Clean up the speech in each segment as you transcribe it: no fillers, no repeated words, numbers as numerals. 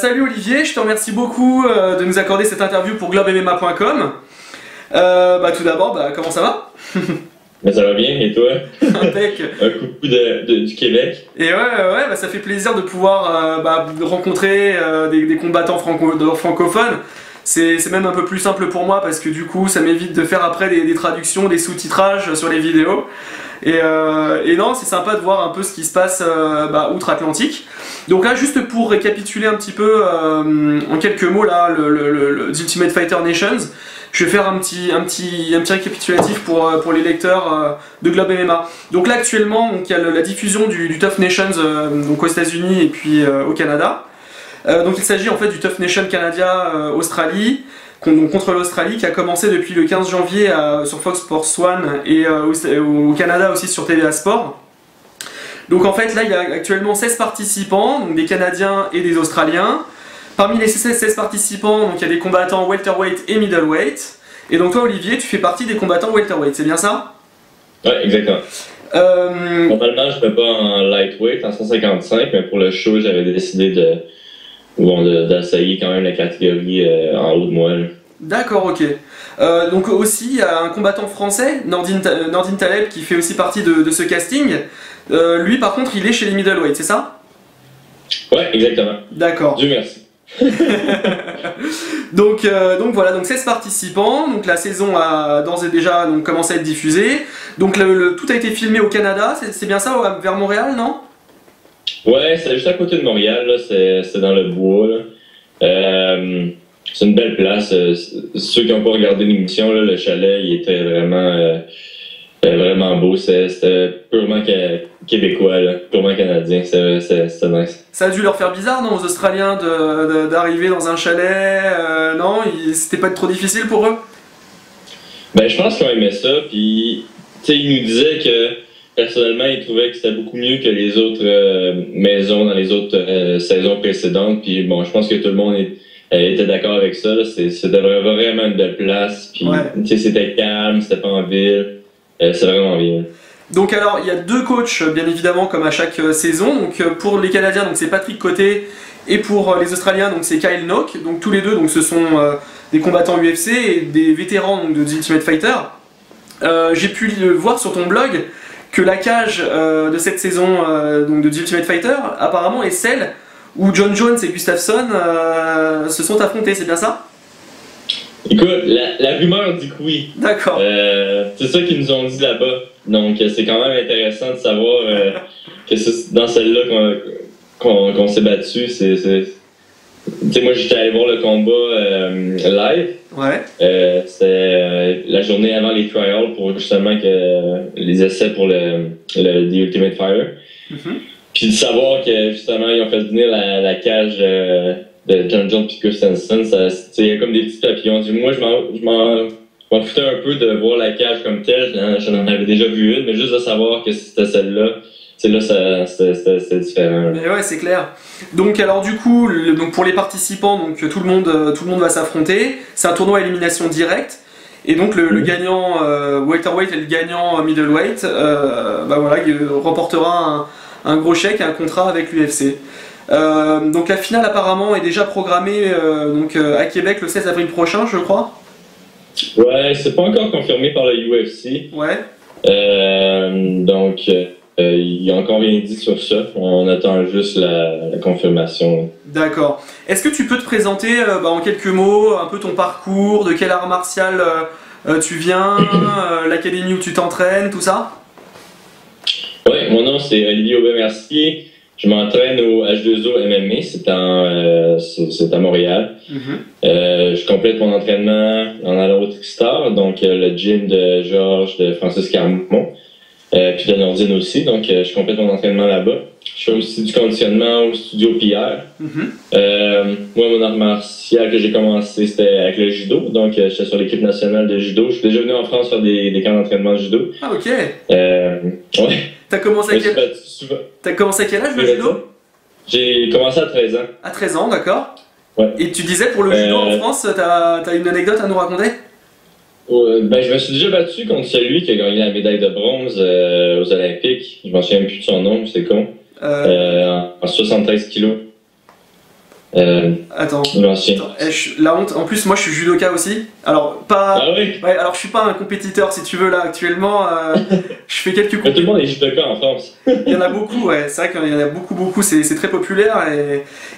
Salut Olivier, je te remercie beaucoup de nous accorder cette interview pour globemma.com. Tout d'abord, comment ça va? Ça va bien, et toi? Impec. Un coucou du Québec. Et ouais, ça fait plaisir de pouvoir rencontrer des combattants francophones. C'est même un peu plus simple pour moi parce que du coup ça m'évite de faire après des traductions, des sous-titrages sur les vidéos. Et non, c'est sympa de voir un peu ce qui se passe outre-Atlantique. Donc là, juste pour récapituler un petit peu en quelques mots là, le Ultimate Fighter Nations, je vais faire un petit récapitulatif pour les lecteurs de Globe MMA. Donc là actuellement, il y a la diffusion du Tough Nations donc aux États-Unis et puis au Canada. Donc il s'agit en fait du Tough Nation Canada Australie, contre l'Australie, qui a commencé depuis le 15 janvier sur Fox Sports 1 et au Canada aussi sur TVA Sport. Donc en fait là il y a actuellement 16 participants, donc des Canadiens et des Australiens. Parmi les 16 participants, donc il y a des combattants welterweight et middleweight. Et donc toi Olivier, tu fais partie des combattants welterweight, c'est bien ça? Ouais, exactement. Normalement je ne fais pas en lightweight, en 155, mais pour le show j'avais décidé d'essayer quand même la catégorie en haut de moi. D'accord, ok. Donc aussi il y a un combattant français, Nordine Taleb, qui fait aussi partie de ce casting. Lui par contre il est chez les middleweight, c'est ça? Ouais, exactement. D'accord. Dieu merci. donc voilà, donc 16 participants, donc la saison a d'ores et déjà commencé à être diffusée. Donc tout a été filmé au Canada, c'est bien ça, vers Montréal, non? Ouais, c'est juste à côté de Montréal, c'est dans le bois. C'est une belle place. Ceux qui n'ont pas regardé l'émission, le chalet, il était vraiment beau. C'était purement québécois, purement canadien. C'était nice. Ça a dû leur faire bizarre, non, aux Australiens d'arriver dans un chalet, non? C'était pas trop difficile pour eux? Ben, je pense qu'ils ont aimé ça, puis ils nous disaient que personnellement, ils trouvaient que c'était beaucoup mieux que les autres maisons dans les autres saisons précédentes, puis bon, je pense que tout le monde était d'accord avec ça. C'était vraiment une belle place, puis c'était calme, c'était pas en ville, c'est vraiment bien. Donc alors, il y a deux coachs, bien évidemment, comme à chaque saison. Donc pour les Canadiens, c'est Patrick Côté, et pour les Australiens, c'est Kyle Nock. Donc tous les deux, ce sont des combattants UFC et des vétérans de The Ultimate Fighter. J'ai pu voir sur ton blog que la cage de cette saison de The Ultimate Fighter, apparemment, est celle où John Jones et Gustafsson se sont affrontés, c'est bien ça? Écoute, la rumeur dit que oui. D'accord. C'est ça qu'ils nous ont dit là-bas. Donc c'est quand même intéressant de savoir que c'est dans celle-là qu'on s'est battu. Moi j'étais allé voir le combat live. Ouais. C'était la journée avant les trials pour justement les essais pour The Ultimate Fighter. Puis de savoir que justement ils ont fait venir la cage de John Jones et Gustafsson, il y a comme des petits papillons. Moi je m'en foutais un peu de voir la cage comme telle, j'en avais déjà vu une, mais juste de savoir que c'était celle-là, c'était différent. Mais ouais, c'est clair. Donc alors du coup, pour les participants, tout le monde va s'affronter. C'est un tournoi à élimination directe. Et donc le gagnant welterweight et le gagnant middleweight, il remportera un gros chèque et un contrat avec l'UFC. Donc la finale apparemment est déjà programmée à Québec le 16 avril prochain, je crois. Ouais, c'est pas encore confirmé par le UFC. Ouais. Il n'y a encore rien dit sur ça. On attend juste la confirmation. D'accord. Est-ce que tu peux te présenter en quelques mots un peu ton parcours, de quel art martial tu viens, l'académie où tu t'entraînes, tout ça? Ouais, mon nom c'est Olivier Aubin-Mercier. Je m'entraîne au H2O MMA, c'est à Montréal. Je complète mon entraînement en allant au Trickstar, donc le gym de Georges, de Francis Carmont, puis de Nordine aussi, donc je complète mon entraînement là-bas. Je fais aussi du conditionnement au studio Pierre. Moi, mon art martial que j'ai commencé, c'était avec le judo, donc j'étais sur l'équipe nationale de judo. Je suis déjà venu en France faire des camps d'entraînement de judo. Ah, ok. Ouais. T'as commencé à quel âge le judo? J'ai commencé à 13 ans. À 13 ans, d'accord. Ouais. Et tu disais pour le judo en France, t'as une anecdote à nous raconter? Je me suis déjà battu contre celui qui a gagné la médaille de bronze aux Olympiques. Je m'en souviens plus de son nom, c'est con. En 73 kilos. Attends, l'ancien. La honte, en plus moi je suis judoka aussi, alors pas... Ah oui? Ouais, alors je suis pas un compétiteur si tu veux là actuellement, je fais quelques Mais tout le monde est judoka en France. Il y en a beaucoup, ouais, c'est vrai qu'il y en a beaucoup, c'est très populaire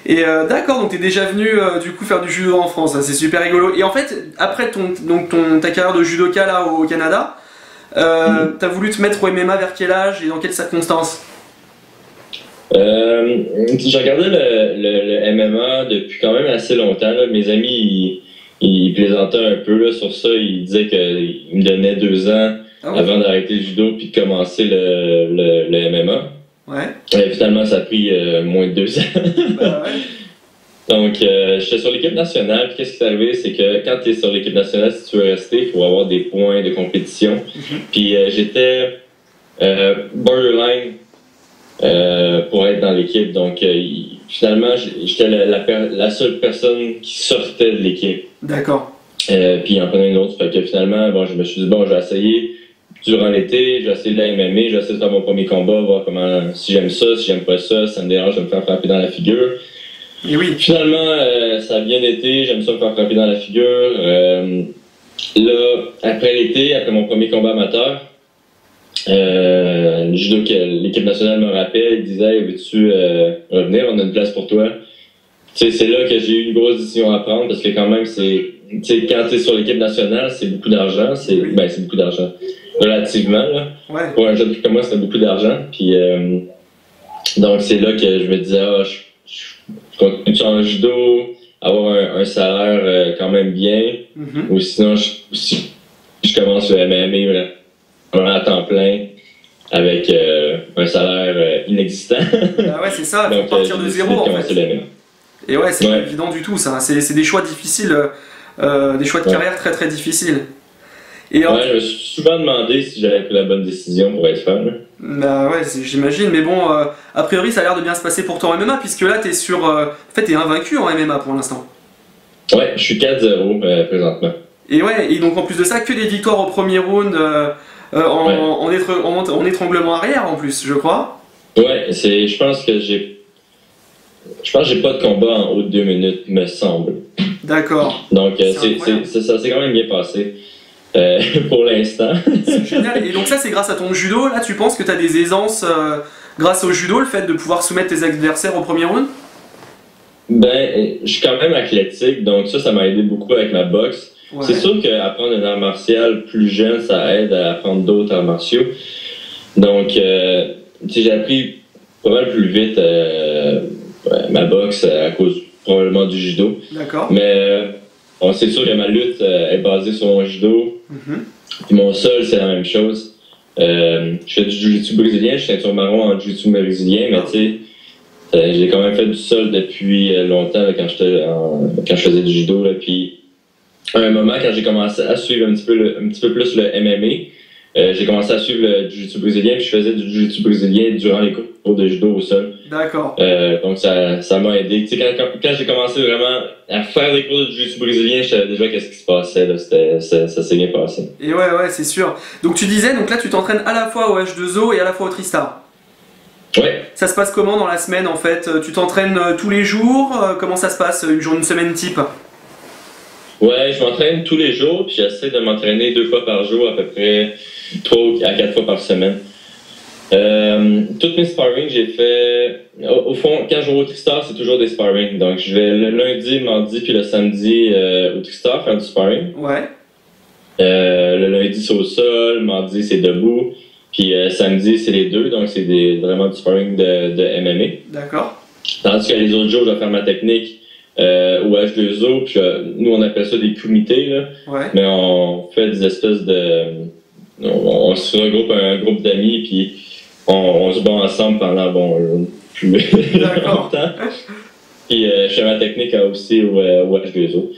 et d'accord, donc t'es déjà venu du coup faire du judo en France, c'est super rigolo. Et en fait, après ta carrière de judoka là au Canada, t'as voulu te mettre au MMA vers quel âge et dans quelles circonstances? J'ai regardé le MMA depuis quand même assez longtemps. Là. Mes amis, ils plaisantaient un peu là, sur ça. Ils disaient qu'ils me donnaient 2 ans avant d'arrêter le judo puis de commencer le MMA. Ouais. Et finalement, ça a pris moins de 2 ans. Bah ouais. Donc, j'étais sur l'équipe nationale. Puis qu'est-ce qui est arrivé, c'est que quand tu es sur l'équipe nationale, si tu veux rester, il faut avoir des points de compétition. Puis j'étais borderline pour être dans l'équipe. Donc, finalement, j'étais la seule personne qui sortait de l'équipe. D'accord. Puis il en prenait une autre. Fait que finalement, bon, je me suis dit, bon, je vais essayer durant l'été, je vais essayer de la MMA, je vais essayer de faire mon premier combat, voir comment, si j'aime ça, si j'aime pas ça, ça me dérange de me faire frapper dans la figure. Et oui. Finalement, ça a bien été, j'aime ça me faire frapper dans la figure. Là, après l'été, après mon premier combat amateur, le judo l'équipe nationale me rappelle, il disait, veux-tu revenir, on a une place pour toi. Tu sais, c'est là que j'ai eu une grosse décision à prendre parce que quand même, quand tu es sur l'équipe nationale, c'est beaucoup d'argent, c'est beaucoup d'argent. Relativement, là. Ouais. Pour un jeune comme moi, c'est beaucoup d'argent. Puis, donc, c'est là que je me disais, je continue en judo, avoir un salaire quand même bien, ou sinon, si je commence le MMA vraiment à temps plein, avec un salaire inexistant. Ah ouais, c'est ça, il faut partir de zéro en fait. Et ouais, c'est pas évident du tout, ça. C'est des choix difficiles, des choix de carrière très très difficiles. Et je me suis souvent demandé si j'avais pris la bonne décision pour être fan. Bah ouais, j'imagine, mais bon, a priori ça a l'air de bien se passer pour ton MMA, puisque là t'es en fait t'es invaincu en MMA pour l'instant. Ouais, je suis 4-0 présentement. Et ouais, et donc en plus de ça, que des victoires au premier round en étranglement arrière en plus, je crois. Ouais, je pense que j'ai pas de combat en haut de 2 minutes, me semble. D'accord. Donc ça s'est quand même bien passé. Pour l'instant. C'est génial. Et donc ça c'est grâce à ton judo, là tu penses que tu as des aisances grâce au judo, le fait de pouvoir soumettre tes adversaires au premier round? Ben, je suis quand même athlétique, donc ça m'a aidé beaucoup avec ma boxe. Ouais. C'est sûr qu'apprendre un art martial plus jeune, ça aide à apprendre d'autres arts martiaux. Donc, j'ai appris pas mal plus vite ma boxe à cause probablement du judo. D'accord. Mais c'est sûr que ma lutte est basée sur mon judo. Puis mon sol, c'est la même chose. Je fais du jiu-jitsu brésilien, je suis ceinture marron en jiu-jitsu brésilien, mais tu sais, j'ai quand même fait du sol depuis longtemps là, quand je faisais du judo. Là, puis à un moment, quand j'ai commencé à suivre un petit peu plus le MMA, j'ai commencé à suivre le jiu-jitsu brésilien, puis je faisais du jiu-jitsu brésilien durant les cours de judo au sol. D'accord. Donc ça m'a aidé. Tu sais, quand j'ai commencé vraiment à faire des cours de jiu-jitsu brésilien, je savais déjà qu'est-ce qui se passait. Là. Ça s'est bien passé. Et ouais, c'est sûr. Donc tu disais, donc là tu t'entraînes à la fois au H2O et à la fois au Tristar. Ouais. Ça se passe comment dans la semaine en fait? Tu t'entraînes tous les jours? Comment ça se passe une semaine type? Ouais, je m'entraîne tous les jours, puis j'essaie de m'entraîner 2 fois par jour, à peu près 3 à 4 fois par semaine. Toutes mes sparring, j'ai fait... Au fond, quand je vais au Tristar, c'est toujours des sparring. Donc, je vais le lundi, le mardi, puis le samedi au Tristar faire du sparring. Ouais. Le lundi, c'est au sol, le mardi, c'est debout, puis samedi, c'est les deux. Donc, c'est vraiment du sparring de MMA. D'accord. Tandis que les autres jours, je vais faire ma technique au H2O, puis nous, on appelle ça des comités, là. Ouais. Mais on fait des espèces de... On se regroupe un groupe d'amis, puis on se bat ensemble pendant plus longtemps. Puis je fais ma technique aussi au H2O.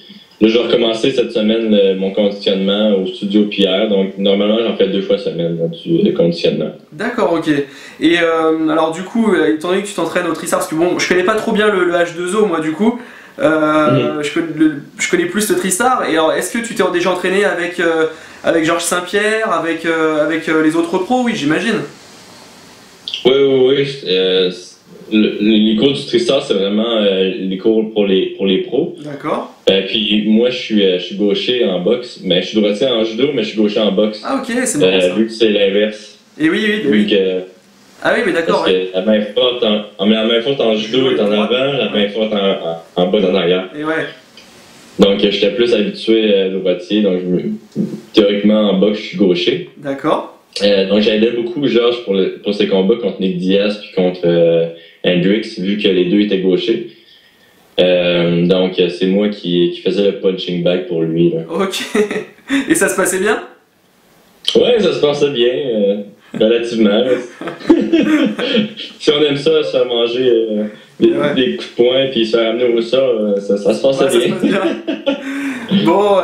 Là, je vais recommencer cette semaine mon conditionnement au studio Pierre. Donc, normalement, j'en fais 2 fois semaine du conditionnement. D'accord, ok. Et alors, du coup, étant donné que tu t'entraînes au Tristar, parce que bon, je connais pas trop bien le H2O, moi, du coup. Je connais plus le Tristar. Et alors, est-ce que tu t'es déjà entraîné avec Georges Saint-Pierre, avec les autres pros? Oui, j'imagine. Oui. les cours du Tristar, c'est vraiment les cours pour les pros. D'accord. Puis moi, je suis gaucher en boxe. Mais je suis droitier en judo, mais je suis gaucher en boxe. Ah, ok, c'est bon. Vu que c'est l'inverse. Et oui. Ah oui, mais d'accord. Parce que la main forte la main forte en judo est en avant, la main forte en bas, en arrière. Et ouais. Donc, j'étais plus habitué droitier. Donc, théoriquement, en boxe, je suis gaucher. D'accord. Donc, j'aidais beaucoup Georges pour ses combats contre Nick Diaz puis contre Hendrix, vu que les deux étaient gauchers. Donc, c'est moi qui faisais le punching bag pour lui. Là. Ok. Et ça se passait bien? Ouais, ça se passait bien, relativement. Si on aime ça, se faire manger des coups de poing puis se faire amener au sol, ça se passait bien. Bon,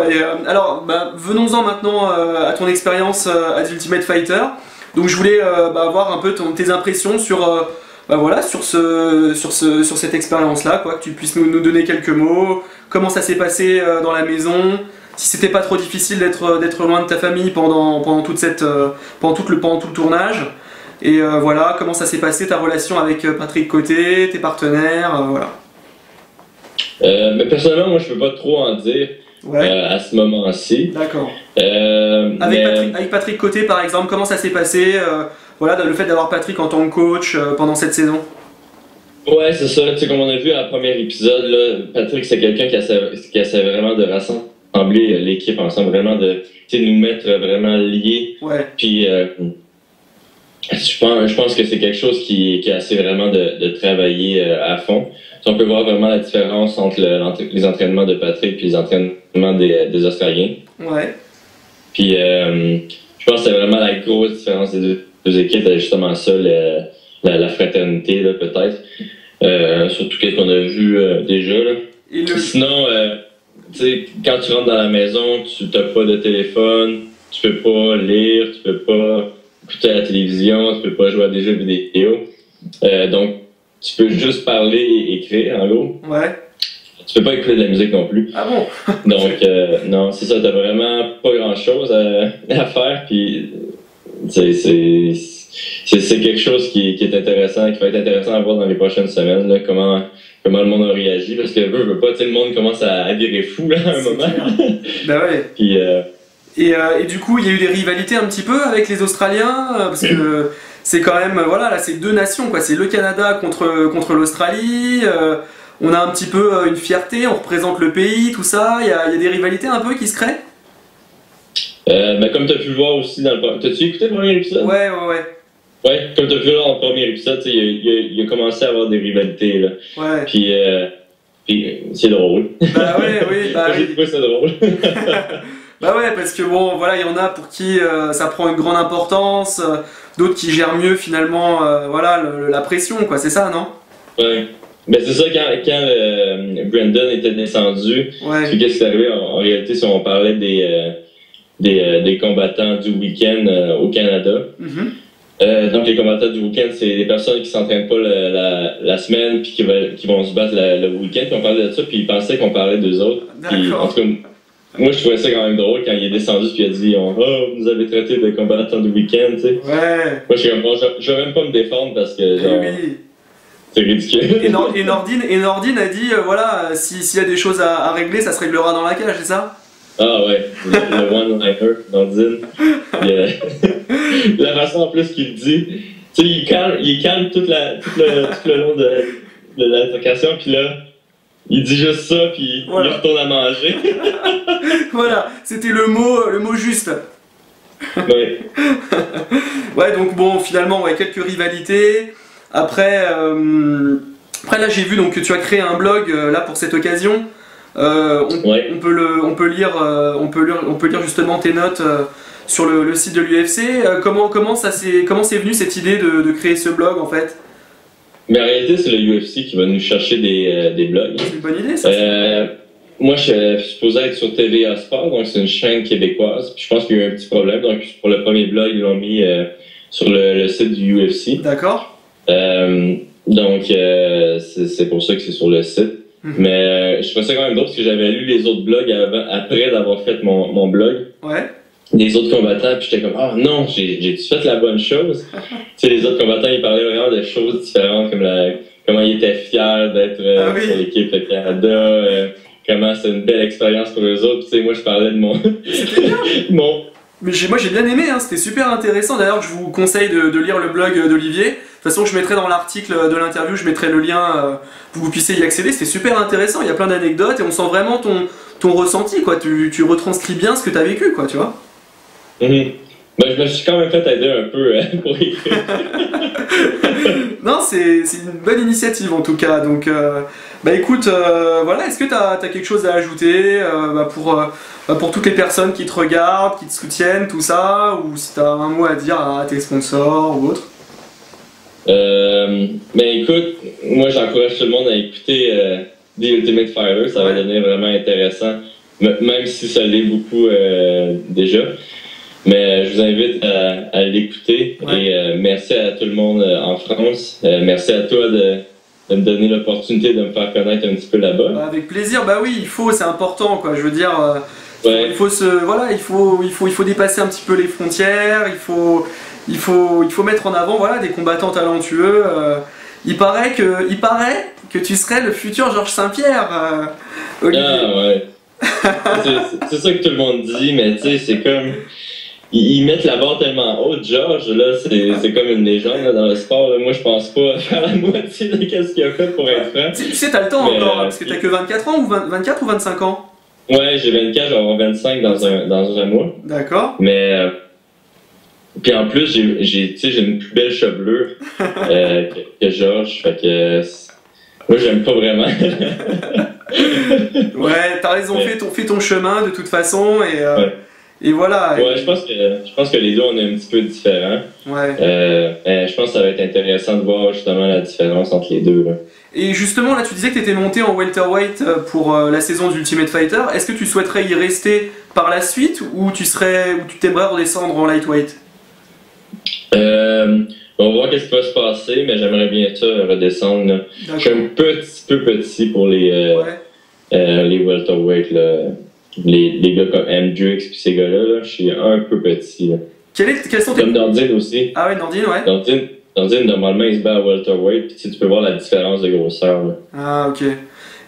alors, venons-en maintenant à ton expérience à Ultimate Fighter. Donc, je voulais avoir un peu tes impressions sur, sur cette expérience-là, quoi, que tu puisses nous donner quelques mots, comment ça s'est passé dans la maison, si c'était pas trop difficile d'être loin de ta famille pendant tout le tournage, et voilà, comment ça s'est passé ta relation avec Patrick Côté, tes partenaires, voilà. Mais personnellement, moi, je peux pas trop en dire. Ouais. À ce moment-ci. D'accord. Avec Patrick Côté, par exemple, comment ça s'est passé voilà, le fait d'avoir Patrick en tant que coach pendant cette saison? Ouais, c'est ça. Tu sais, comme on a vu à premier épisode, là, Patrick, c'est quelqu'un qui essaie vraiment de rassembler l'équipe ensemble, vraiment de nous mettre vraiment liés. Ouais. Puis, je pense que c'est quelque chose qui essaie vraiment de travailler à fond. On peut voir vraiment la différence entre les entraînements de Patrick et les entraînements des Australiens. Ouais. Puis, je pense que c'est vraiment la grosse différence des deux équipes, justement ça, la fraternité, là, peut-être. Surtout qu'est-ce qu'on a vu déjà. Là. Sinon, tu sais, quand tu rentres dans la maison, tu n'as pas de téléphone, tu peux pas lire, tu peux pas écouter la télévision, tu peux pas jouer à des jeux vidéo. Donc, tu peux juste parler et écrire, en gros. Ouais. Tu peux pas écouter de la musique non plus. Ah bon? Donc, non, c'est ça, t'as vraiment pas grand-chose à faire, puis c'est quelque chose qui est intéressant, qui va être intéressant à voir dans les prochaines semaines, là, comment le monde a réagi, parce que veut pas, tu sais, le monde commence à virer fou, là, à un moment. Ben ouais. Puis, et du coup, il y a eu des rivalités un petit peu avec les Australiens, parce que c'est quand même, voilà, là, c'est deux nations, quoi. C'est le Canada contre l'Australie. On a un petit peu une fierté, on représente le pays, tout ça. Il y a des rivalités un peu qui se créent. Comme tu as pu le voir aussi dans le... T'as-tu écouté le premier épisode? Ouais. Ouais, comme tu as pu le voir dans le premier épisode, il a commencé à avoir des rivalités, là. Ouais. Puis c'est drôle. Bah ouais, oui. J'ai trouvé ça drôle. Bah ouais, parce que bon, voilà, il y en a pour qui ça prend une grande importance, d'autres qui gèrent mieux finalement, voilà, la pression, quoi, c'est ça, non? Ouais. Ben c'est ça, quand Brandon était descendu, ouais. Qu'est-ce qui est arrivé en réalité, si on parlait des combattants du week-end au Canada. Donc les combattants du week-end, c'est des personnes qui s'entraînent pas la semaine puis qui vont se battre le week-end. Puis on parlait de ça, puis ils pensaient qu'on parlait d'eux autres. Puis, en tout cas, moi je trouvais ça quand même drôle quand il est descendu puis il a dit oh, vous nous avez traité de combattants du week-end, tu sais. Ouais. Moi je suis comme bon, je vais même pas me défendre parce que genre. Oui. C'est ridicule. Et Nordine a dit voilà, s'il y a des choses à régler, ça se réglera dans la cage, c'est ça? Ah ouais, le one-liner, Nordine. La façon en plus qu'il dit, tu sais, il est calme tout le long de l'altercation, puis là, il dit juste ça, puis voilà. Il retourne à manger. Voilà, c'était le mot juste. Ouais. Ouais, donc bon, finalement, ouais, quelques rivalités. Après là, j'ai vu donc que tu as créé un blog là pour cette occasion. On peut lire justement tes notes sur le site de l'UFC. Comment c'est venu cette idée de créer ce blog en fait? Mais en réalité, c'est le UFC qui va nous chercher des blogs. C'est une bonne idée ça. Moi, je suis supposé être sur TVA Sport, donc c'est une chaîne québécoise. Puis je pense qu'il y a eu un petit problème. Donc pour le premier blog, ils l'ont mis sur le site du UFC. D'accord. Donc c'est pour ça que c'est sur le site. Mais je trouvais ça quand même drôle parce que j'avais lu les autres blogs après d'avoir fait mon blog. Ouais. Des autres combattants, puis j'étais comme ah non, j'ai fait la bonne chose. Tu sais, les autres combattants ils parlaient vraiment de choses différentes comme comment il était fier d'être sur l'équipe de Canada, comment c'est une belle expérience pour eux autres. Tu sais, moi, je parlais de mon... Mais moi j'ai bien aimé, hein, c'était super intéressant. D'ailleurs, je vous conseille de lire le blog d'Olivier. De toute façon, je mettrai dans l'article de l'interview, je mettrai le lien pour que vous puissiez y accéder. C'était super intéressant, il y a plein d'anecdotes et on sent vraiment ton ressenti, quoi. Tu retranscris bien ce que tu as vécu, quoi, tu vois. Ben, je me suis quand même fait aider un peu pour écrire. Non, c'est une bonne initiative en tout cas. Donc, bah écoute, voilà, est-ce que tu as quelque chose à ajouter pour toutes les personnes qui te regardent, qui te soutiennent, tout ça, ou si tu as un mot à dire à tes sponsors ou autre? Ben écoute, moi j'encourage tout le monde à écouter The Ultimate Fighter, ça va devenir vraiment intéressant, même si ça l'est beaucoup déjà. Mais je vous invite à l'écouter et merci à tout le monde en France. Merci à toi de me donner l'opportunité de me faire connaître un petit peu là-bas. Bah, avec plaisir, bah oui, c'est important, quoi. Je veux dire, il faut dépasser un petit peu les frontières, il faut mettre en avant, voilà, des combattants talentueux. Il paraît que tu serais le futur Georges Saint-Pierre, Olivier. Ah ouais. C'est ça que tout le monde dit, mais tu sais, c'est comme... Ils mettent la barre tellement haute, Georges, là, c'est comme une légende là, dans le sport. Là. Moi, je pense pas faire la moitié de ce qu'il a fait pour être franc. Tu sais, t'as le temps encore, parce que t'as que 24 ans, ou 24 ou 25 ans? Ouais, j'ai 24, je vais avoir 25 dans un mois. D'accord. Mais, puis en plus, j'ai une plus belle chevelure que Georges, fait que moi, j'aime pas vraiment. Ouais, t'as raison, fais ton chemin de toute façon, et voilà. Ouais, je pense que les deux, on est un petit peu différents. Ouais. Je pense que ça va être intéressant de voir justement la différence entre les deux. Là. Et justement, là, tu disais que tu étais monté en welterweight pour la saison d'Ultimate Fighter. Est-ce que tu souhaiterais y rester par la suite ou tu t'aimerais redescendre en lightweight? On va voir qu'est-ce qui va se passer, mais j'aimerais bien ça redescendre. Je suis un petit peu petit pour les welterweight, là. Les gars comme Hendrix et ces gars-là, je suis un peu petit. Là. Quels sont tes... Comme Nordine aussi. Ah ouais, Nordine, ouais. Nordine, normalement, il se bat à welterweight, puis tu peux voir la différence de grosseur. Là. Ah, ok.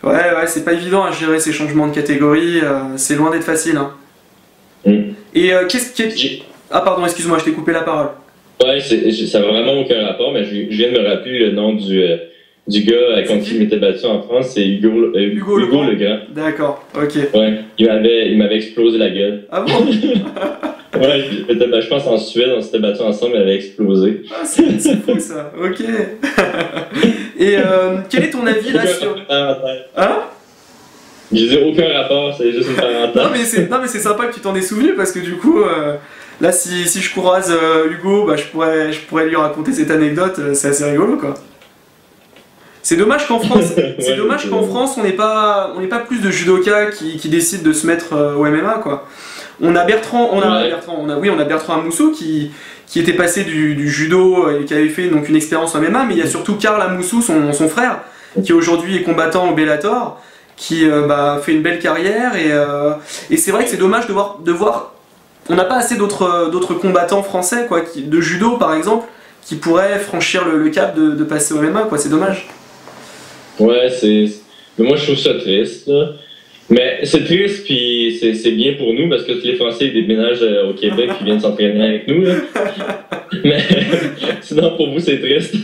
Ouais, c'est pas évident à gérer ces changements de catégorie, c'est loin d'être facile. Hein. Et Ah, pardon, excuse-moi, je t'ai coupé la parole. Ouais, ça n'a vraiment aucun rapport, mais je viens de me rappeler le nom du gars contre qui il m'était battu en France, c'est Hugo Legrand. D'accord, ok. Ouais, il m'avait explosé la gueule. Ah bon? Ouais, je pense en Suède, on s'était battu ensemble, il avait explosé. Ah, c'est fou ça, ok. Et quel est ton avis là sur... Hein? Je dis aucun rapport, c'est juste une parenthèse. Non mais c'est sympa que tu t'en aies souvenu parce que du coup, là si je croise Hugo, bah, je pourrais lui raconter cette anecdote, c'est assez rigolo quoi. C'est dommage qu'en France, on n'ait pas plus de judokas qui décident de se mettre au MMA quoi. On a Bertrand Amoussou qui était passé du judo et qui avait fait donc une expérience en MMA, mais il y a surtout Karl Amoussou, son frère, qui aujourd'hui est combattant au Bellator, qui fait une belle carrière et c'est vrai que c'est dommage de voir on n'a pas assez d'autres combattants français quoi, de judo par exemple, qui pourraient franchir le cap de passer au MMA quoi, c'est dommage. Ouais, mais moi je trouve ça triste là. Mais c'est triste puis c'est bien pour nous parce que tous les Français déménagent au Québec qui viennent s'entraîner avec nous là. Mais sinon pour vous c'est triste.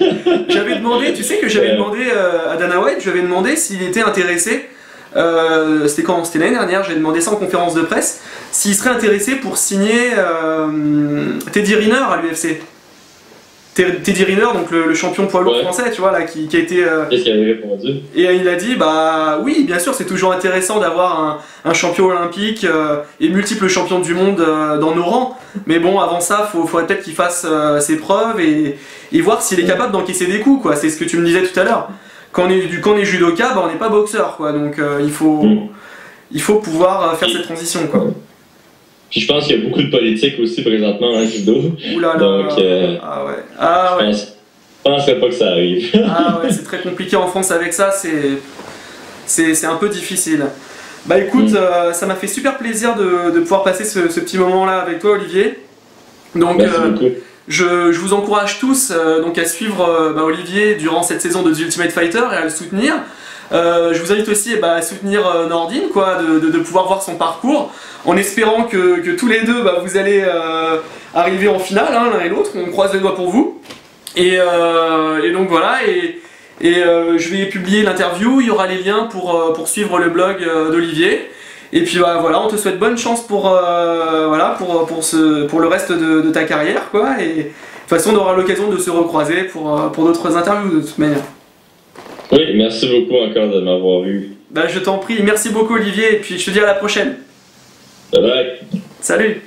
J'avais demandé à Dana White, je lui avais demandé s'il était intéressé. C'était l'année dernière, j'ai demandé ça en conférence de presse, s'il serait intéressé pour signer Teddy Riner à l'UFC. Teddy Riner, donc le champion poids lourd français, tu vois, là, qui a été... Qu'est-ce qu'il avait répondu? Et il a dit, bah oui, bien sûr, c'est toujours intéressant d'avoir un champion olympique et multiple champion du monde dans nos rangs, mais bon, avant ça, faudrait peut-être qu'il fasse ses preuves et voir s'il est capable d'encaisser des coups, quoi, c'est ce que tu me disais tout à l'heure. Quand on est judoka, bah, on n'est pas boxeur, quoi, donc il faut pouvoir faire cette transition, quoi. Puis je pense qu'il y a beaucoup de politique aussi présentement en judo. Oulala. Donc, je penserais pas que ça arrive. Ah ouais, c'est très compliqué en France avec ça, c'est un peu difficile. Bah écoute, ça m'a fait super plaisir de pouvoir passer ce petit moment là avec toi Olivier. Donc Je vous encourage tous donc à suivre Olivier durant cette saison de The Ultimate Fighter et à le soutenir. Je vous invite aussi à soutenir Nordine, quoi, de pouvoir voir son parcours, en espérant que tous les deux vous allez arriver en finale, hein, l'un et l'autre. On croise les doigts pour vous. Et donc voilà, je vais publier l'interview, il y aura les liens pour suivre le blog d'Olivier. Et puis voilà, on te souhaite bonne chance pour le reste de ta carrière, quoi. Et de toute façon, on aura l'occasion de se recroiser pour d'autres interviews de toute manière. Oui, merci beaucoup encore de m'avoir vu. Je t'en prie, merci beaucoup Olivier, et puis je te dis à la prochaine. Bye bye. Salut.